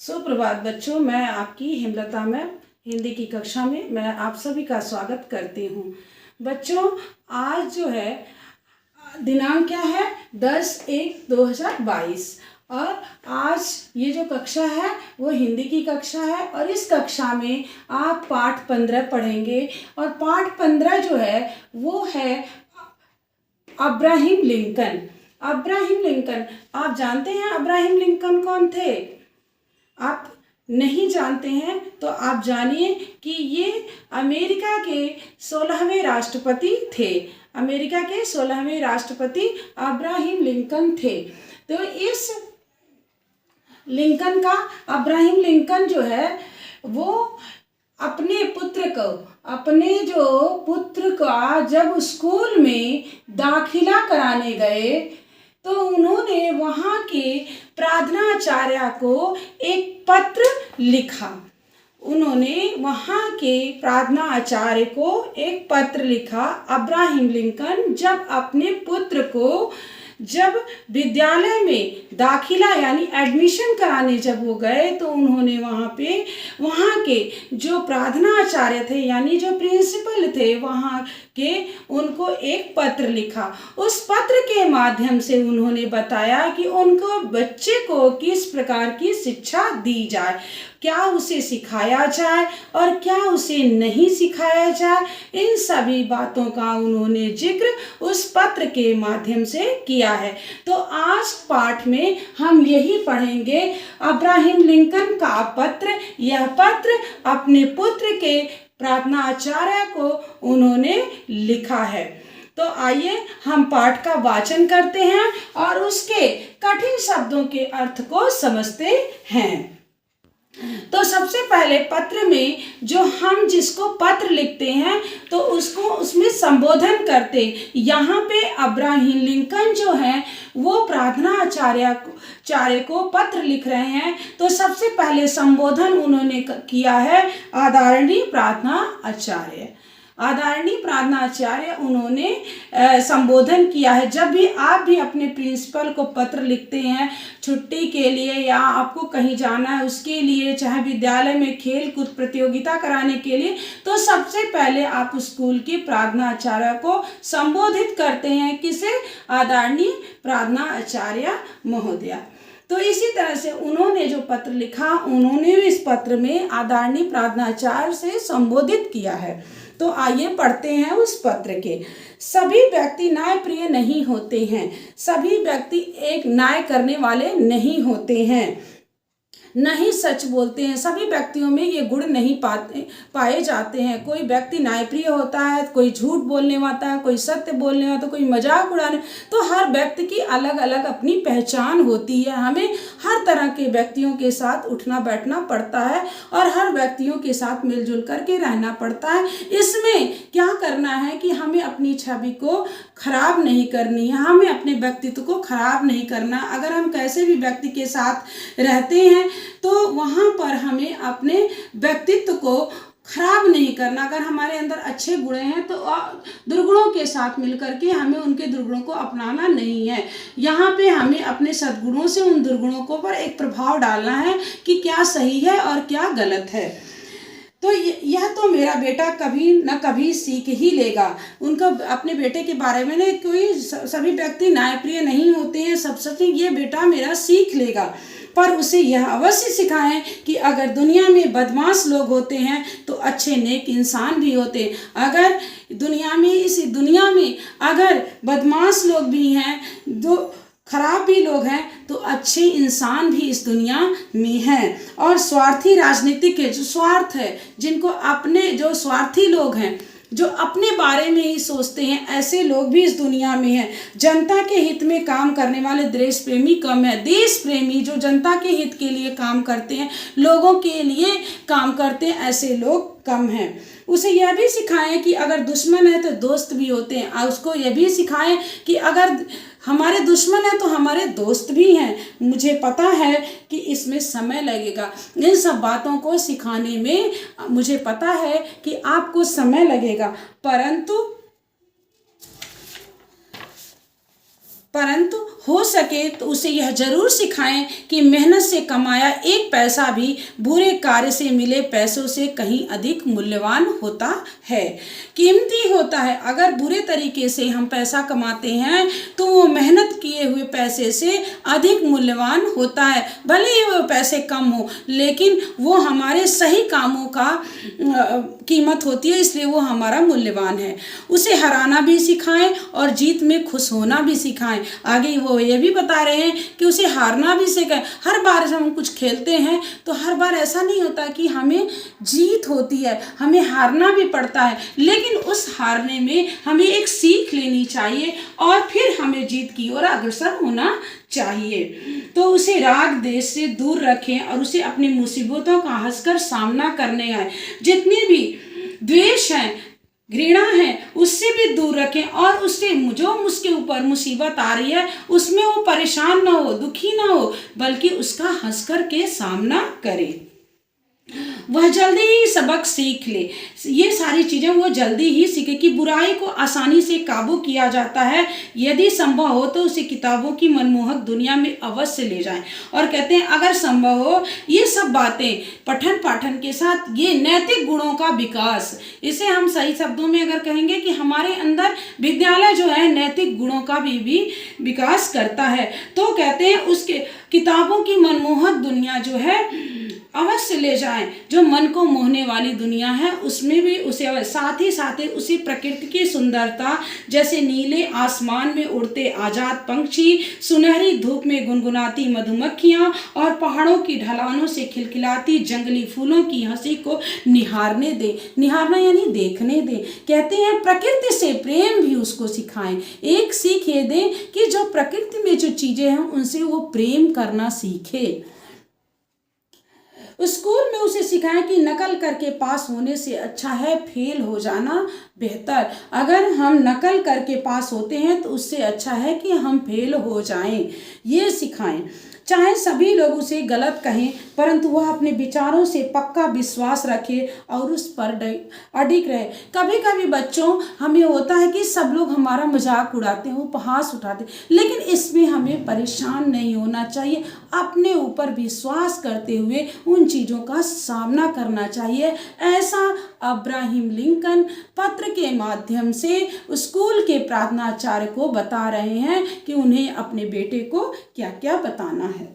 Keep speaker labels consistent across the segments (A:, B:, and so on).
A: सुप्रभात बच्चों, मैं आपकी हेमलता मैम हिंदी की कक्षा में मैं आप सभी का स्वागत करती हूँ। बच्चों, आज जो है दिनांक क्या है 10/1/2022 और आज ये जो कक्षा है वो हिंदी की कक्षा है और इस कक्षा में आप पाठ 15 पढ़ेंगे और पाठ 15 जो है वो है अब्राहम लिंकन। अब्राहम लिंकन, आप जानते हैं अब्राहम लिंकन कौन थे? आप नहीं जानते हैं तो आप जानिए कि ये अमेरिका के 16वें राष्ट्रपति थे। अमेरिका के 16वें राष्ट्रपति अब्राहम लिंकन थे। तो इस लिंकन का अब्राहम लिंकन जो है वो अपने पुत्र का जब स्कूल में दाखिला कराने गए तो उन्होंने वहाँ के प्रार्थनाचार्य को एक पत्र लिखा। अब्राहम लिंकन जब अपने पुत्र को जब विद्यालय में दाखिला यानी एडमिशन कराने जब वो गए तो उन्होंने वहाँ के जो प्रार्थनाचार्य थे यानी जो प्रिंसिपल थे वहाँ के उनको एक पत्र लिखा। उस पत्र के माध्यम से उन्होंने बताया कि उनको बच्चे को किस प्रकार की शिक्षा दी जाए, क्या उसे सिखाया जाए और क्या उसे नहीं सिखाया जाए, इन सभी बातों का उन्होंने जिक्र उस पत्र के माध्यम से किया है। तो आज पाठ में हम यही पढ़ेंगे अब्राहम लिंकन का पत्र। यह पत्र अपने पुत्र के प्रार्थनाचार्य को उन्होंने लिखा है। तो आइए हम पाठ का वाचन करते हैं और उसके कठिन शब्दों के अर्थ को समझते हैं। तो सबसे पहले पत्र में जो हम जिसको पत्र लिखते हैं तो उसमें संबोधन करते। यहाँ पे अब्राहम लिंकन जो है वो प्रार्थनाचार्य को पत्र लिख रहे हैं। तो सबसे पहले संबोधन उन्होंने किया है आदरणीय प्रार्थनाचार्य उन्होंने संबोधन किया है। जब भी आप भी अपने प्रिंसिपल को पत्र लिखते हैं छुट्टी के लिए या आपको कहीं जाना है उसके लिए, चाहे विद्यालय में खेल कूद प्रतियोगिता कराने के लिए, तो सबसे पहले आप स्कूल के प्रार्थनाचार्य को संबोधित करते हैं। किसे? आदरणीय प्रार्थनाचार्य महोदया। तो इसी तरह से उन्होंने जो पत्र लिखा उन्होंने भी इस पत्र में आदरणीय प्रार्थनाचार्य से संबोधित किया है। तो आइए पढ़ते हैं उस पत्र के। सभी व्यक्ति न्यायप्रिय नहीं होते हैं, सभी व्यक्ति एक न्याय करने वाले नहीं होते हैं, नहीं सच बोलते हैं। सभी व्यक्तियों में ये गुण नहीं पाए जाते हैं। कोई व्यक्ति न्यायप्रिय होता है, कोई झूठ बोलने वाला है, कोई सत्य बोलने वाला, तो कोई मजाक उड़ाने। तो हर व्यक्ति की अलग अलग अपनी पहचान होती है। हमें हर तरह के व्यक्तियों के साथ उठना बैठना पड़ता है और हर व्यक्तियों के साथ मिलजुल करके रहना पड़ता है। इसमें क्या करना है कि हमें अपनी छवि को खराब नहीं करनी है, हमें अपने व्यक्तित्व को खराब नहीं करना। अगर हम कैसे भी व्यक्ति के साथ रहते हैं तो वहाँ पर हमें अपने व्यक्तित्व को खराब नहीं करना। अगर हमारे अंदर अच्छे गुण हैं तो दुर्गुणों के साथ मिलकर के हमें उनके दुर्गुणों को अपनाना नहीं है। यहाँ पे हमें अपने सद्गुणों से उन दुर्गुणों को पर एक प्रभाव डालना है कि क्या सही है और क्या गलत है। तो यह तो मेरा बेटा कभी न कभी सीख ही लेगा। उनको अपने बेटे के बारे में कोई सभी व्यक्ति न्यायप्रिय नहीं होते हैं, सब सच ये बेटा मेरा सीख लेगा। पर उसे यह अवश्य सिखाएं कि अगर दुनिया में बदमाश लोग होते हैं तो अच्छे नेक इंसान भी होते। अगर इस दुनिया में अगर बदमाश लोग भी हैं, जो खराब भी लोग हैं, तो अच्छे इंसान भी इस दुनिया में हैं। और स्वार्थी राजनीतिक के जो स्वार्थ है, जो स्वार्थी लोग हैं, जो अपने बारे में ही सोचते हैं, ऐसे लोग भी इस दुनिया में हैं। जनता के हित में काम करने वाले देश प्रेमी कम है। देश प्रेमी जो जनता के हित के लिए काम करते हैं, लोगों के लिए काम करते हैं, ऐसे लोग कम हैं। उसे यह भी सिखाएं कि अगर दुश्मन है तो दोस्त भी होते हैं। और उसको यह भी सिखाएं कि अगर हमारे दुश्मन है तो हमारे दोस्त भी हैं। मुझे पता है कि इसमें समय लगेगा, इन सब बातों को सिखाने में मुझे पता है कि आपको समय लगेगा, परंतु हो सके तो उसे यह जरूर सिखाएं कि मेहनत से कमाया एक पैसा भी बुरे कार्य से मिले पैसों से कहीं अधिक मूल्यवान होता है, कीमती होता है। अगर बुरे तरीके से हम पैसा कमाते हैं तो वो मेहनत किए हुए पैसे से अधिक मूल्यवान होता है। भले ही वो पैसे कम हो, लेकिन वो हमारे सही कामों का कीमत होती है, इसलिए वो हमारा मूल्यवान है। उसे हराना भी सिखाएं और जीत में खुश होना भी सिखाएं। आगे वो ये भी बता रहे हैं कि उसे हारना भी सिखाएं। हर बार जब हम कुछ खेलते हैं तो हर बार ऐसा नहीं होता कि हमें जीत होती है, हमें हारना भी पड़ता है, लेकिन उस हारने में हमें एक सीख लेनी चाहिए और फिर हमें जीत की ओर अग्रसर होना चाहिए। तो उसे राग देश से दूर रखें और उसे अपनी मुसीबतों का हंसकर सामना करने आए। जितने भी द्वेष हैं, घृणा है, उससे भी दूर रखें और उससे जो उसके ऊपर मुसीबत आ रही है उसमें वो परेशान ना हो, दुखी ना हो, बल्कि उसका हंसकर के सामना करे। वह जल्दी ही सबक सीख ले। ये सारी चीज़ें वो जल्दी ही सीखे कि बुराई को आसानी से काबू किया जाता है। यदि संभव हो तो उसे किताबों की मनमोहक दुनिया में अवश्य ले जाएं। और कहते हैं अगर संभव हो ये सब बातें पठन पाठन के साथ ये नैतिक गुणों का विकास, इसे हम सही शब्दों में अगर कहेंगे कि हमारे अंदर विद्यालय जो है नैतिक गुणों का भी विकास करता है। तो कहते हैं उसके किताबों की मनमोहक दुनिया जो है अवश्य ले जाएं। जो मन को मोहने वाली दुनिया है उसमें भी उसे साथ ही उसे प्रकृति की सुंदरता, जैसे नीले आसमान में उड़ते आजाद पंछी, सुनहरी धूप में गुनगुनाती मधुमक्खियां और पहाड़ों की ढलानों से खिलखिलाती जंगली फूलों की हंसी को निहारने दे। निहारना यानी देखने दे। कहते हैं प्रकृति से प्रेम भी उसको सिखाएं। एक सीख ये दें कि जो प्रकृति में जो चीजें हैं उनसे वो प्रेम करना सीखे। स्कूल में उसे सिखाएं कि नकल करके पास होने से अच्छा है फेल हो जाना बेहतर। अगर हम नकल करके पास होते हैं तो उससे अच्छा है कि हम फेल हो जाएं, ये सिखाएं। चाहे सभी लोग उसे गलत कहें, परंतु वह अपने विचारों से पक्का विश्वास रखे और उस पर अडिग रहे। कभी कभी बच्चों हमें होता है कि सब लोग हमारा मजाक उड़ाते हैं, उपहास उठाते हैं, लेकिन इसमें हमें परेशान नहीं होना चाहिए। अपने ऊपर विश्वास करते हुए उन चीज़ों का सामना करना चाहिए। ऐसा अब्राहम लिंकन पत्र के माध्यम से स्कूल के प्रार्थनाचार्य को बता रहे हैं कि उन्हें अपने बेटे को क्या क्या बताना है।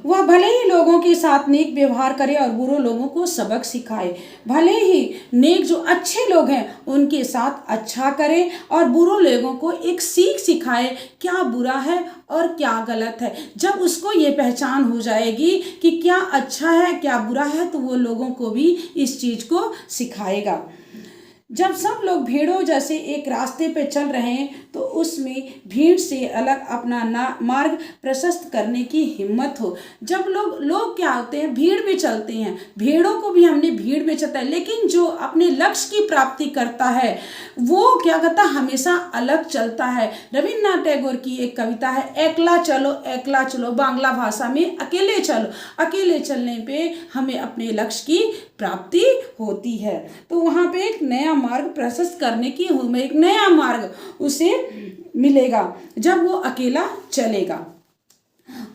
A: वह भले ही लोगों के साथ नेक व्यवहार करे और बुरे लोगों को सबक सिखाए। भले ही नेक जो अच्छे लोग हैं उनके साथ अच्छा करे और बुरे लोगों को एक सीख सिखाए, क्या बुरा है और क्या गलत है। जब उसको ये पहचान हो जाएगी कि क्या अच्छा है क्या बुरा है तो वो लोगों को भी इस चीज़ को सिखाएगा। जब सब लोग भीड़ों जैसे एक रास्ते पे चल रहे हैं तो उसमें भीड़ से अलग अपना मार्ग प्रशस्त करने की हिम्मत हो। जब लोग क्या होते हैं भीड़ में चलते हैं, भीड़ों को भी हमने भीड़ में चलता है, लेकिन जो अपने लक्ष्य की प्राप्ति करता है वो क्या करता है हमेशा अलग चलता है। रविन्द्रनाथ टैगोर की एक कविता है, एकला चलो, बांग्ला भाषा में अकेले चलो। अकेले चलने पे हमें अपने लक्ष्य की प्राप्ति होती है। तो वहाँ पे एक नया मार्ग प्रशस्त करने की एक नया मार्ग उसे मिलेगा जब वो अकेला चलेगा।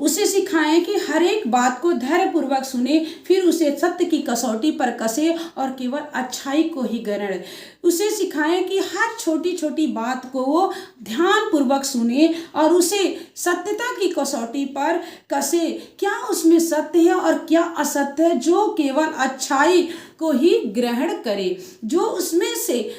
A: उसे सिखाएं कि हर एक बात को धैर्यपूर्वक सुने, फिर उसे सत्य की कसौटी पर कसे और केवल अच्छाई को ही ग्रहण। उसे सिखाएं कि हर छोटी छोटी बात को वो ध्यानपूर्वक सुने और उसे सत्यता की कसौटी पर कसे, क्या उसमें सत्य है और क्या असत्य है, जो केवल अच्छाई को ही ग्रहण करे, जो उसमें से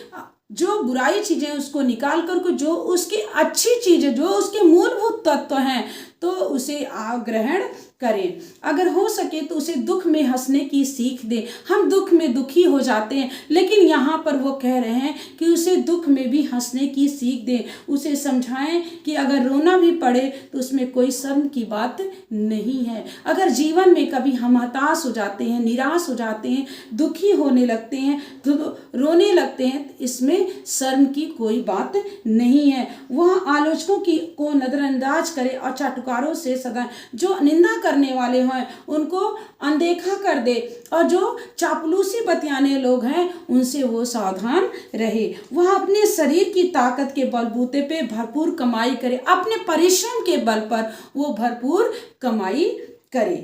A: जो बुराई चीज़ें उसको निकाल कर को जो उसकी अच्छी चीज़ें जो उसके मूलभूत तत्व हैं तो उसे ग्रहण करें। अगर हो सके तो उसे दुख में हंसने की सीख दें। हम दुख में दुखी हो जाते हैं, लेकिन यहाँ पर वो कह रहे हैं कि उसे दुख में भी हंसने की सीख दें। उसे समझाएं कि अगर रोना भी पड़े तो उसमें कोई शर्म की बात नहीं है। अगर जीवन में कभी हम हताश हो जाते हैं, निराश हो जाते हैं, दुखी होने लगते हैं, रोने लगते हैं, तो इसमें शर्म की कोई बात नहीं है। वह आलोचकों को नज़रअंदाज करे और चाटुकारों से सदा जो निंदा करने वाले हैं उनको अनदेखा कर दे, और जो चापलूसी बतियाने लोग हैं उनसे वो सावधान रहे। वह अपने शरीर की ताकत के बलबूते पे भरपूर कमाई करे, अपने परिश्रम के बल पर वो भरपूर कमाई करे,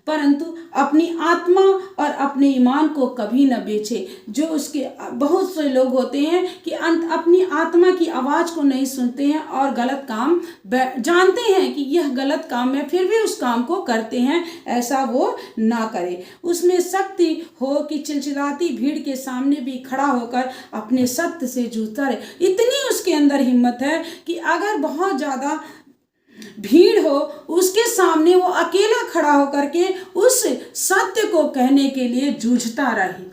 A: परंतु अपनी आत्मा और अपने ईमान को कभी न बेचे। जो उसके बहुत से लोग होते हैं कि अपनी आत्मा की आवाज़ को नहीं सुनते हैं और गलत काम जानते हैं कि यह गलत काम है, फिर भी उस काम को करते हैं। ऐसा वो ना करे। उसमें शक्ति हो कि चिलचिलाती भीड़ के सामने भी खड़ा होकर अपने सत्य से जूझता रहे। इतनी उसके अंदर हिम्मत है कि अगर बहुत ज़्यादा भीड़ हो, उसके सामने वो अकेला खड़ा होकर के उस सत्य को कहने के लिए जूझता रहे।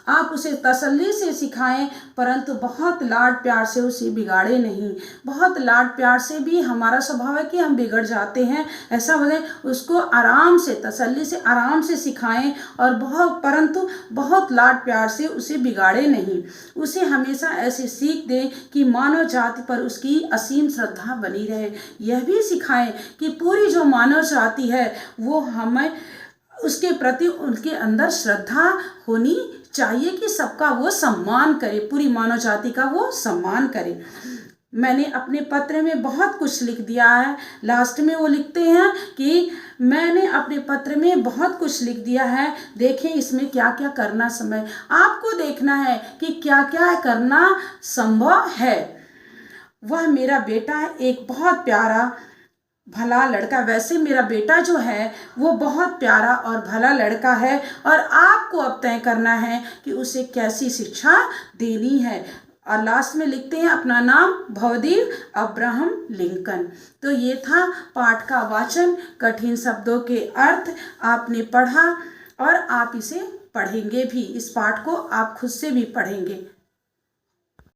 A: आप उसे तसल्ली से सिखाएं, परंतु बहुत लाड प्यार से उसे बिगाड़े नहीं। बहुत लाड प्यार से भी हमारा स्वभाव है कि हम बिगड़ जाते हैं, ऐसा वजह उसको आराम से, तसल्ली से, आराम से सिखाएं, और परंतु बहुत लाड प्यार से उसे बिगाड़े नहीं। उसे हमेशा ऐसी सीख दें कि मानव जाति पर उसकी असीम श्रद्धा बनी रहे। यह भी सिखाएं कि पूरी जो मानव जाति है वो हमें उसके प्रति उनके अंदर श्रद्धा होनी चाहिए कि सबका वो सम्मान करे, पूरी मानव जाति का वो सम्मान करे। मैंने अपने पत्र में बहुत कुछ लिख दिया है। लास्ट में वो लिखते हैं कि मैंने अपने पत्र में बहुत कुछ लिख दिया है, देखें इसमें क्या क्या करना समय। आपको देखना है कि क्या क्या करना संभव है। वह मेरा बेटा है, एक बहुत प्यारा भला लड़का। वैसे मेरा बेटा जो है वो बहुत प्यारा और भला लड़का है, और आपको अब तय करना है कि उसे कैसी शिक्षा देनी है। और लास्ट में लिखते हैं अपना नाम भवदीव अब्राहम लिंकन। तो ये था पाठ का वाचन, कठिन शब्दों के अर्थ आपने पढ़ा और आप इसे पढ़ेंगे भी। इस पाठ को आप खुद से भी पढ़ेंगे।